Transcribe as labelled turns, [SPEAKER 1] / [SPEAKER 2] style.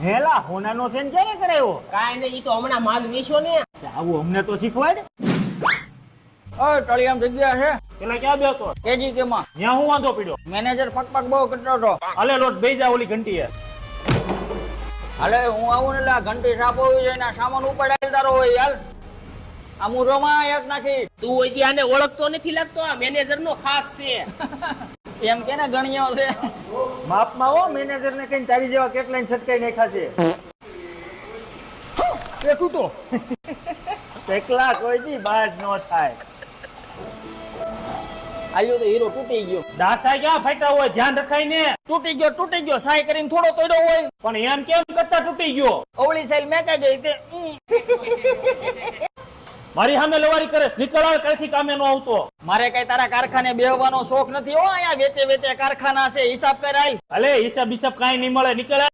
[SPEAKER 1] હેલા હોનાનો સેન ક્યારે કરાયો?
[SPEAKER 2] કાઈ નહીં, ઈ તો હમણાં માલ વેચ્યો ને.
[SPEAKER 1] આવું અમને તો શીખવાડ.
[SPEAKER 3] ઓય ટળિયામ જગ્યા છે
[SPEAKER 1] પેલા ક્યાં બેસો?
[SPEAKER 3] કેજી કે માં
[SPEAKER 1] ત્યાં હું વાંધો પડ્યો?
[SPEAKER 3] મેનેજર પક બહુ કરતો હતો.
[SPEAKER 1] હાલે લોટ બેઈ જા ઓલી ઘંટીએ.
[SPEAKER 3] હાલે હું આવું ને એટલે આ ઘંટી સાફ હોવી જોઈએ ને આ સામાન ઉપાડાયેલ તારો હોય હાલ. આ મુરોમાં એક નાખી
[SPEAKER 2] તું હજી આને ઓળખતો નથી લાગતો, આ મેનેજર નો ખાસ છે.
[SPEAKER 3] એમ કે ને ગણ્યો છે.
[SPEAKER 1] માપમાં હો, મેનેજર ને કઈ તારી જેવા કેટલાય છટકાઈ નાખ્યા છે. એ તૂટો. એકલા કોઈ દી બાદ નો થાય.
[SPEAKER 3] આલ્યો તો હીરો તૂટી ગયો.
[SPEAKER 1] દાસા ક્યાં ફાટ્યા હોય, ધ્યાન રખાય ને.
[SPEAKER 3] તૂટી ગયો સાય કરીને થોડો તોડ્યો હોય.
[SPEAKER 1] પણ એમ કેમ કરતા તૂટી ગયો?
[SPEAKER 3] અવળી સાઈલ મેકાઈ ગઈ તે
[SPEAKER 1] મારી સામે લવારી કરે, નીકળ આવે કઈથી કામે નો આવતો.
[SPEAKER 3] મારે કઈ તારા કારખાને બેહવાનો શોખ નથી હો. અહીંયા વેચે કારખાના છે, હિસાબ કરાય.
[SPEAKER 1] અલે હિસાબ કાઈ નહીં મળે, નીકળ.